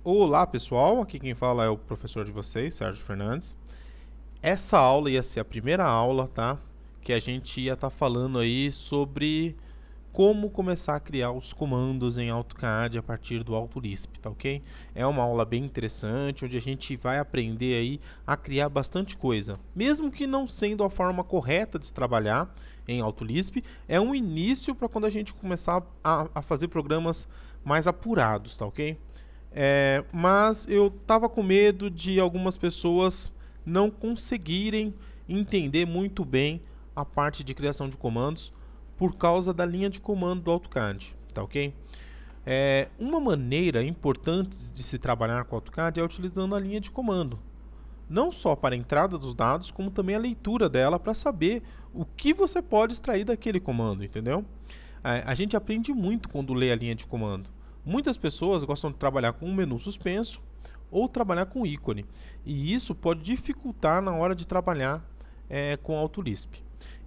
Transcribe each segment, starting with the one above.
Olá pessoal, aqui quem fala é o professor de vocês, Sérgio Fernandes. Essa aula ia ser a primeira aula, tá? Que a gente ia estar falando aí sobre como começar a criar os comandos em AutoCAD a partir do AutoLisp, tá ok? É uma aula bem interessante, onde a gente vai aprender aí a criar bastante coisa. Mesmo que não sendo a forma correta de se trabalhar em AutoLisp, é um início para quando a gente começar a fazer programas mais apurados, tá ok? Mas eu estava com medo de algumas pessoas não conseguirem entender muito bem a parte de criação de comandos por causa da linha de comando do AutoCAD, tá ok? Uma maneira importante de se trabalhar com o AutoCAD é utilizando a linha de comando. Não só para a entrada dos dados, como também a leitura dela para saber o que você pode extrair daquele comando, entendeu? A gente aprende muito quando lê a linha de comando. Muitas pessoas gostam de trabalhar com um menu suspenso ou trabalhar com ícone. E isso pode dificultar na hora de trabalhar com AutoLisp.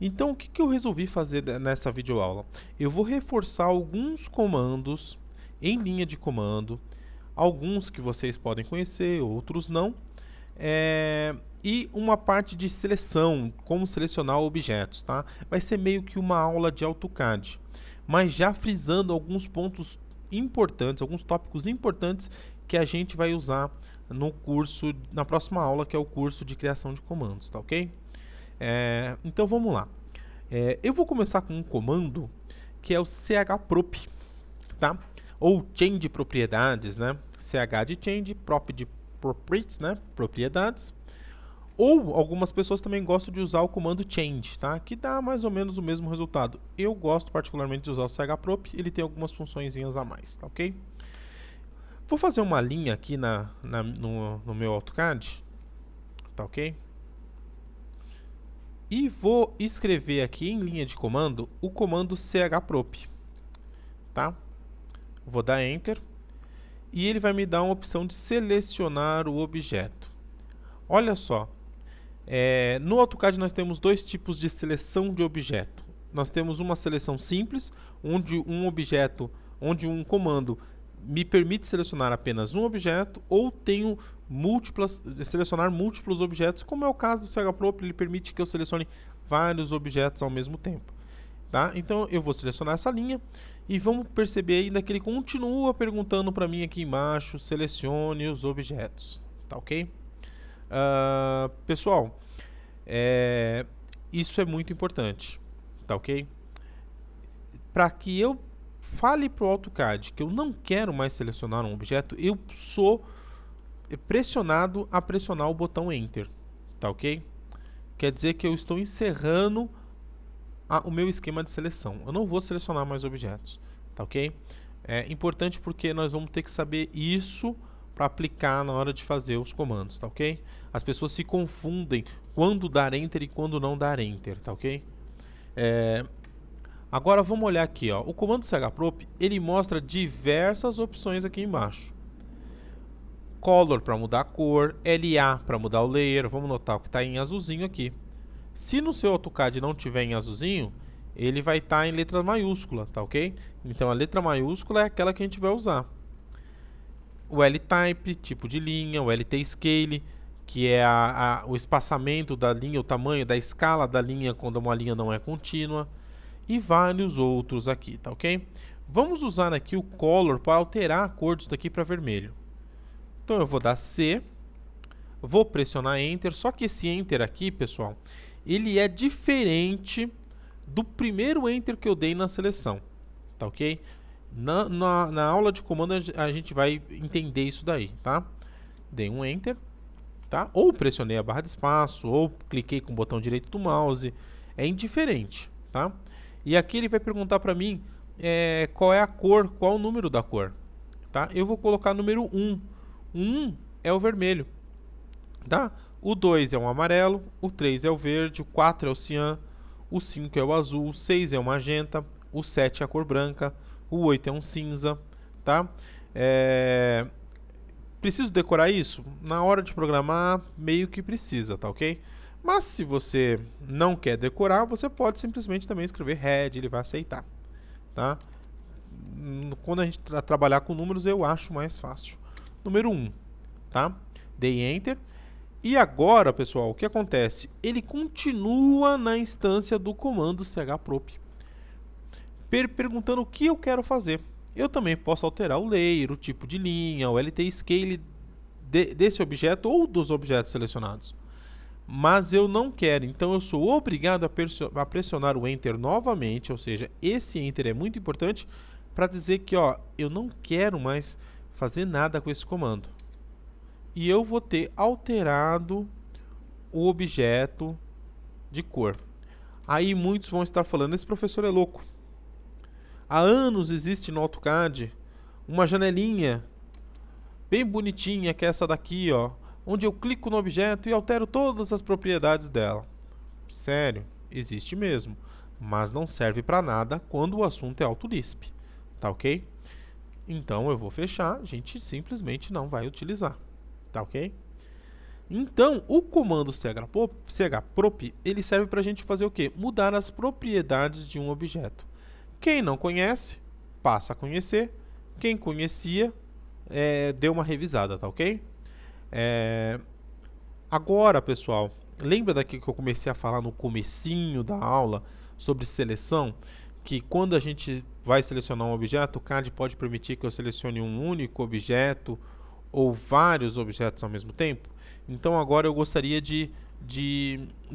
Então, o que eu resolvi fazer nessa videoaula? Eu vou reforçar alguns comandos em linha de comando, alguns que vocês podem conhecer, outros não, e uma parte de seleção, como selecionar objetos, tá? Vai ser meio que uma aula de AutoCAD, mas já frisando alguns pontos importantes, alguns tópicos importantes que a gente vai usar no curso, na próxima aula, que é o curso de criação de comandos, tá ok? Então vamos lá. Eu vou começar com um comando que é o chprop, tá? Ou change propriedades, né? Ch de change, prop de properties, né? Propriedades. Ou algumas pessoas também gostam de usar o comando change, tá? Que dá mais ou menos o mesmo resultado. Eu gosto particularmente de usar o chprop, ele tem algumas funçõezinhas a mais, tá ok? Vou fazer uma linha aqui no meu AutoCAD, tá ok? E vou escrever aqui em linha de comando o comando chprop, tá? Vou dar Enter e ele vai me dar uma opção de selecionar o objeto. Olha só, no AutoCAD nós temos dois tipos de seleção de objeto. Nós temos uma seleção simples, onde um comando me permite selecionar apenas um objeto, ou tenho selecionar múltiplos objetos, como é o caso do chprop, ele permite que eu selecione vários objetos ao mesmo tempo. Tá? Então eu vou selecionar essa linha e vamos perceber ainda que ele continua perguntando para mim aqui embaixo, selecione os objetos, tá ok? Pessoal, isso é muito importante, tá ok? Para que eu fale para o AutoCAD que eu não quero mais selecionar um objeto, eu sou pressionado a pressionar o botão Enter, tá ok? Quer dizer que eu estou encerrando o meu esquema de seleção. Eu não vou selecionar mais objetos, tá ok? É importante porque nós vamos ter que saber isso para aplicar na hora de fazer os comandos, tá ok? As pessoas se confundem quando dar Enter e quando não dar Enter, tá ok? Agora vamos olhar aqui, ó. O comando chprop, ele mostra diversas opções aqui embaixo. Color para mudar a cor, LA para mudar o layer, vamos notar o que está em azulzinho aqui. Se no seu AutoCAD não tiver em azulzinho, ele vai estar em letra maiúscula, tá ok? Então a letra maiúscula é aquela que a gente vai usar. O L-Type, tipo de linha, o LT-Scale, que é o espaçamento da linha, o tamanho da escala da linha quando uma linha não é contínua, e vários outros aqui, tá ok? Vamos usar aqui o Color para alterar a cor disso daqui para vermelho. Então eu vou dar C, vou pressionar Enter, só que esse Enter aqui, pessoal, ele é diferente do primeiro Enter que eu dei na seleção, tá ok? Na aula de comando a gente vai entender isso daí, tá? Dei um Enter, tá? Ou pressionei a barra de espaço, ou cliquei com o botão direito do mouse, é indiferente, tá? E aqui ele vai perguntar para mim qual é a cor, qual o número da cor, tá? Eu vou colocar número 1. O 1 é o vermelho, tá? O 2 é o amarelo, o 3 é o verde, o 4 é o cian, o 5 é o azul, o 6 é o magenta, o 7 é a cor branca, o 8 é um cinza, tá? Preciso decorar isso? Na hora de programar, meio que precisa, tá ok? Mas se você não quer decorar, você pode simplesmente também escrever red, ele vai aceitar, tá? Quando a gente trabalhar com números, eu acho mais fácil, número 1, tá? Dei Enter. E agora, pessoal, o que acontece? Ele continua na instância do comando chprop, perguntando o que eu quero fazer. Eu também posso alterar o layer, o tipo de linha, o LT scale desse objeto ou dos objetos selecionados. Mas eu não quero, então eu sou obrigado a pressionar o Enter novamente, ou seja, esse Enter é muito importante para dizer que eu não quero mais fazer nada com esse comando. E eu vou ter alterado o objeto de cor. Aí muitos vão estar falando, esse professor é louco. Há anos existe no AutoCAD uma janelinha bem bonitinha, que é essa daqui, onde eu clico no objeto e altero todas as propriedades dela. Sério, existe mesmo, mas não serve para nada quando o assunto é AutoLisp, tá ok? Então eu vou fechar, a gente simplesmente não vai utilizar, tá ok? Então, o comando chprop, ele serve para a gente fazer o quê? Mudar as propriedades de um objeto. Quem não conhece, passa a conhecer. Quem conhecia, deu uma revisada, tá ok? Agora, pessoal, lembra daqui que eu comecei a falar no comecinho da aula sobre seleção? Que quando a gente vai selecionar um objeto, o CAD pode permitir que eu selecione um único objeto ou vários objetos ao mesmo tempo? Então agora eu gostaria de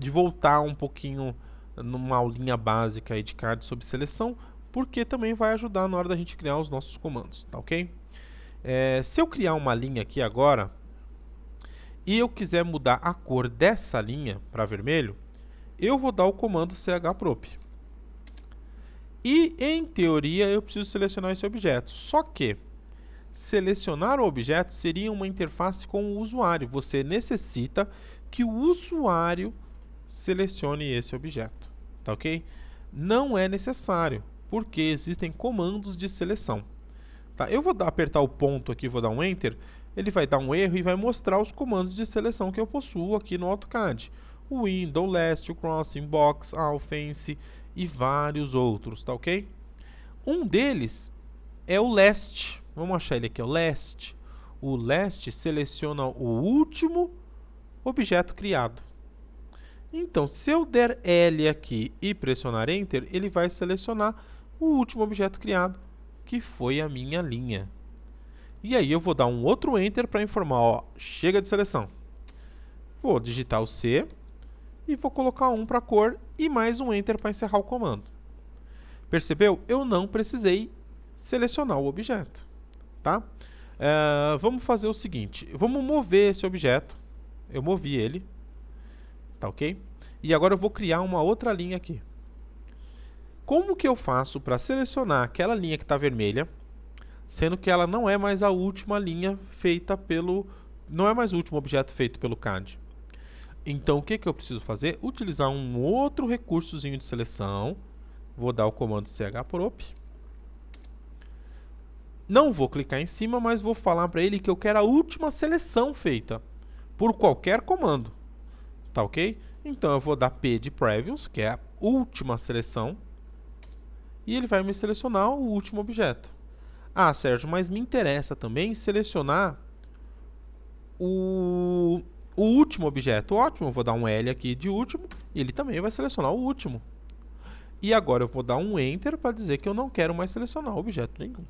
voltar um pouquinho numa aulinha básica aí de CAD sobre seleção, porque também vai ajudar na hora da gente criar os nossos comandos, tá ok? Se eu criar uma linha aqui agora, e eu quiser mudar a cor dessa linha para vermelho, eu vou dar o comando chprop. E, em teoria, eu preciso selecionar esse objeto. Só que selecionar o objeto seria uma interface com o usuário. Você necessita que o usuário selecione esse objeto, tá ok? Não é necessário, porque existem comandos de seleção. Tá? Eu vou apertar o ponto aqui, vou dar um Enter, ele vai dar um erro e vai mostrar os comandos de seleção que eu possuo aqui no AutoCAD. O Window, Last, o Crossing, Box, Fence e vários outros, tá ok? Um deles é o Last. Vamos achar ele aqui, o Last. O Last seleciona o último objeto criado. Então, se eu der L aqui e pressionar Enter, ele vai selecionar o último objeto criado, que foi a minha linha. E aí eu vou dar um outro Enter para informar, chega de seleção. Vou digitar o C e vou colocar um para cor e mais um Enter para encerrar o comando. Percebeu? Eu não precisei selecionar o objeto, tá? Vamos fazer o seguinte, vamos mover esse objeto. Eu movi ele, tá ok? E agora eu vou criar uma outra linha aqui. Como que eu faço para selecionar aquela linha que está vermelha, sendo que ela não é mais a última linha feita pelo... não é mais o último objeto feito pelo CAD. Então, o que eu preciso fazer? Utilizar um outro recursozinho de seleção. Vou dar o comando chprop. Não vou clicar em cima, mas vou falar para ele que eu quero a última seleção feita por qualquer comando. Tá ok? Então, eu vou dar P de Previous, que é a última seleção. E ele vai me selecionar o último objeto. Ah, Sérgio, mas me interessa também selecionar o último objeto. Ótimo, eu vou dar um L aqui de último, e ele também vai selecionar o último. E agora eu vou dar um Enter para dizer que eu não quero mais selecionar objeto nenhum.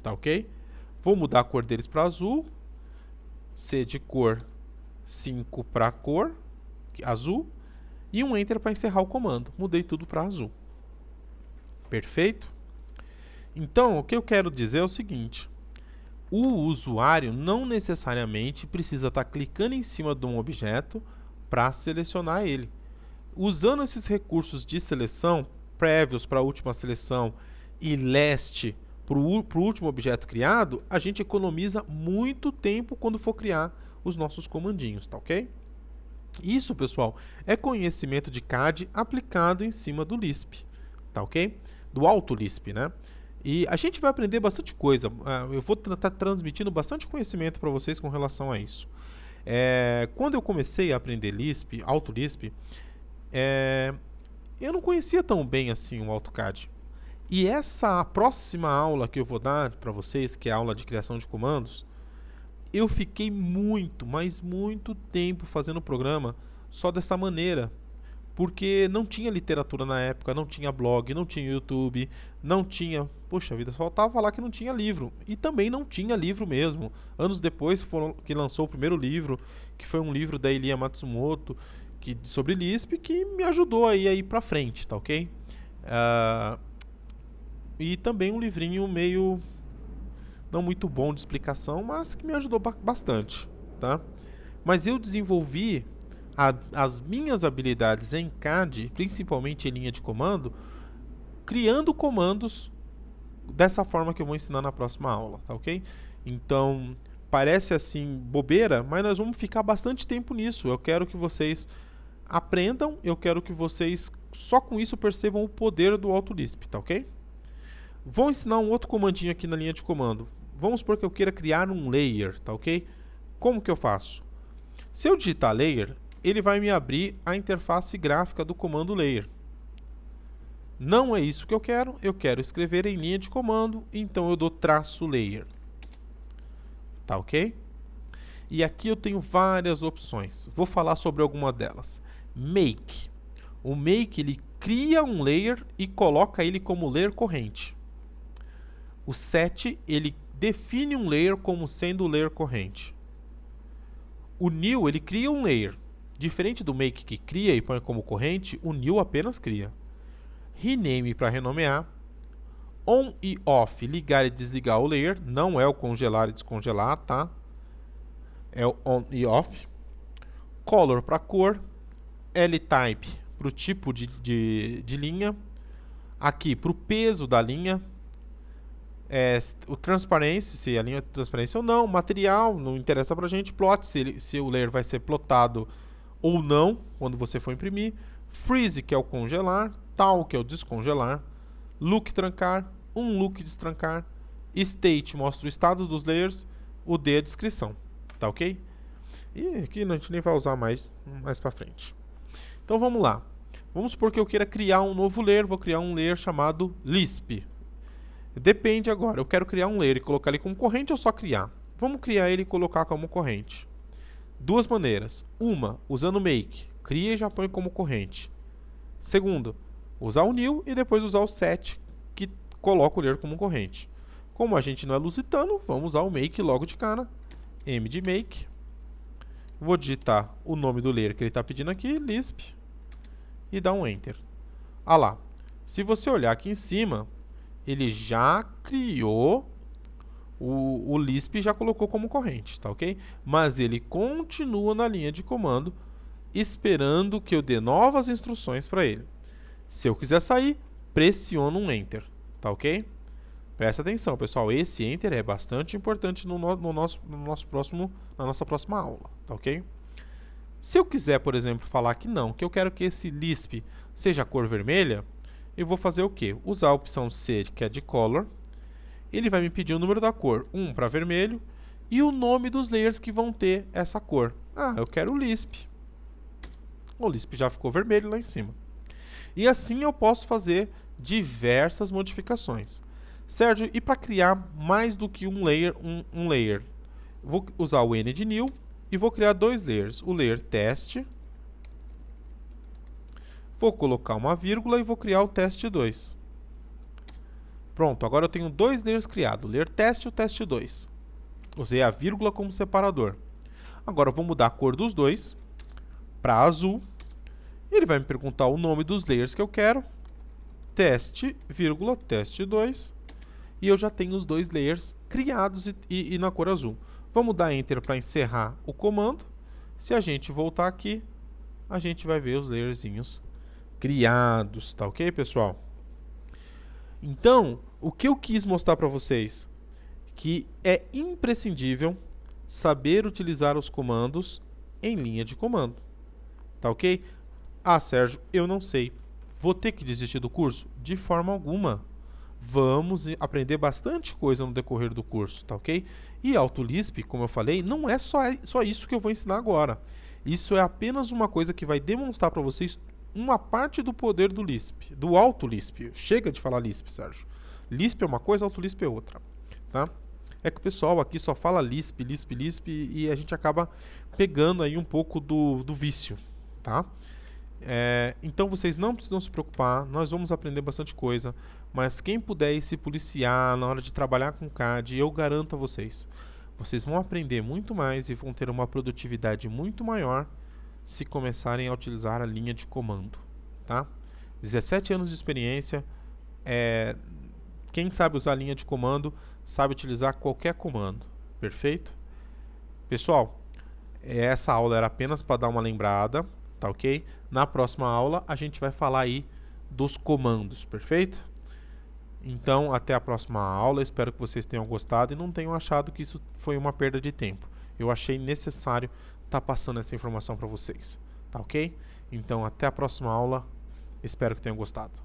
Tá ok? Vou mudar a cor deles para azul. C de cor 5 para cor azul. E um Enter para encerrar o comando. Mudei tudo para azul. Perfeito? Então, o que eu quero dizer é o seguinte. O usuário não necessariamente precisa estar clicando em cima de um objeto para selecionar ele. Usando esses recursos de seleção, Previous para a última seleção e Last para o último objeto criado, a gente economiza muito tempo quando for criar os nossos comandinhos, tá ok? Isso, pessoal, é conhecimento de CAD aplicado em cima do Lisp, tá ok? Do AutoLisp, né? E a gente vai aprender bastante coisa. Eu vou estar transmitindo bastante conhecimento para vocês com relação a isso. Quando eu comecei a aprender Lisp, AutoLisp, eu não conhecia tão bem assim o AutoCAD. E essa próxima aula que eu vou dar para vocês, que é a aula de criação de comandos, eu fiquei muito, mas muito tempo fazendo o programa só dessa maneira. Porque não tinha literatura na época, não tinha blog, não tinha YouTube, não tinha... Poxa vida, faltava falar que não tinha livro. E também não tinha livro mesmo. Anos depois que lançou o primeiro livro, que foi um livro da Elia Matsumoto, sobre Lisp, que me ajudou aí a ir pra frente, tá ok? E também um livrinho meio... não muito bom de explicação, mas que me ajudou bastante, tá? Mas eu desenvolvi as minhas habilidades em CAD, principalmente em linha de comando, criando comandos dessa forma que eu vou ensinar na próxima aula, tá ok? Então, parece assim bobeira, mas nós vamos ficar bastante tempo nisso. Eu quero que vocês aprendam, eu quero que vocês só com isso percebam o poder do AutoLisp, tá ok? Vou ensinar um outro comandinho aqui na linha de comando. Vamos supor que eu queira criar um layer, tá ok? Como que eu faço? Se eu digitar layer, ele vai me abrir a interface gráfica do comando layer. Não é isso que eu quero escrever em linha de comando, então eu dou traço layer. Tá ok? E aqui eu tenho várias opções. Vou falar sobre alguma delas. Make. O make, ele cria um layer e coloca ele como layer corrente. O set, ele define um layer como sendo o layer corrente. O new, ele cria um layer. Diferente do make que cria e põe como corrente, o new apenas cria. Rename para renomear. On e off, ligar e desligar o layer. Não é o congelar e descongelar, tá? É o on e off. Color para cor. L-type para o tipo de linha. Aqui para o peso da linha. O transparency, se a linha é transparência ou não. Material, não interessa pra gente. Plot, se o layer vai ser plotado ou não, quando você for imprimir. Freeze, que é o congelar. Tal, que é o descongelar. Look, trancar. Look, destrancar. State, mostra o estado dos layers. O D, a descrição. Tá ok? E aqui a gente nem vai usar mais pra frente. Então vamos lá. Vamos supor que eu queira criar um novo layer. Vou criar um layer chamado Lisp. Depende agora. Eu quero criar um layer e colocar ele como corrente ou só criar? Vamos criar ele e colocar como corrente. Duas maneiras. Uma, usando o make. Cria e já põe como corrente. Segundo, usar o new e depois usar o set, que coloca o layer como corrente. Como a gente não é lusitano, vamos usar o make logo de cara. M de make. Vou digitar o nome do layer que ele está pedindo aqui, Lisp. E dar um Enter. Ah lá. Se você olhar aqui em cima, ele já criou o Lisp e já colocou como corrente, tá ok? Mas ele continua na linha de comando, esperando que eu dê novas instruções para ele. Se eu quiser sair, pressiono um Enter, tá ok? Presta atenção, pessoal, esse Enter é bastante importante na nossa próxima aula, tá ok? Se eu quiser, por exemplo, falar que não, que eu quero que esse Lisp seja a cor vermelha, eu vou fazer o quê? Usar a opção C, que é de Color. Ele vai me pedir o número da cor, 1 para vermelho, e o nome dos layers que vão ter essa cor. Ah, eu quero o Lisp. O Lisp já ficou vermelho lá em cima. E assim eu posso fazer diversas modificações. Sérgio, e para criar mais do que um layer? Vou usar o N de new e vou criar dois layers. O layer teste. Vou colocar uma vírgula e vou criar o teste 2. Pronto, agora eu tenho dois layers criados, o layer teste e o teste 2. Usei a vírgula como separador. Agora eu vou mudar a cor dos dois para azul. Ele vai me perguntar o nome dos layers que eu quero. Teste, vírgula, teste 2. E eu já tenho os dois layers criados e na cor azul. Vamos dar Enter para encerrar o comando. Se a gente voltar aqui, a gente vai ver os layerzinhos criados, tá ok, pessoal? Então, o que eu quis mostrar para vocês? Que é imprescindível saber utilizar os comandos em linha de comando, tá ok? Ah, Sérgio, eu não sei. Vou ter que desistir do curso? De forma alguma. Vamos aprender bastante coisa no decorrer do curso, tá ok? E AutoLisp, como eu falei, não é só isso que eu vou ensinar agora. Isso é apenas uma coisa que vai demonstrar para vocês uma parte do poder do Lisp, do AutoLisp. Chega de falar Lisp, Sérgio. Lisp é uma coisa, AutoLisp é outra, tá? É que o pessoal aqui só fala Lisp, Lisp, Lisp e a gente acaba pegando aí um pouco do vício, tá? Então vocês não precisam se preocupar, nós vamos aprender bastante coisa, mas quem puder ir se policiar na hora de trabalhar com CAD, eu garanto a vocês, vocês vão aprender muito mais e vão ter uma produtividade muito maior se começarem a utilizar a linha de comando, tá? 17 anos de experiência, quem sabe usar a linha de comando sabe utilizar qualquer comando, perfeito? Pessoal, essa aula era apenas para dar uma lembrada, tá ok? Na próxima aula a gente vai falar aí dos comandos, perfeito? Então, até a próxima aula, espero que vocês tenham gostado e não tenham achado que isso foi uma perda de tempo. Eu achei necessário estar passando essa informação para vocês, tá ok? Então, até a próxima aula, espero que tenham gostado.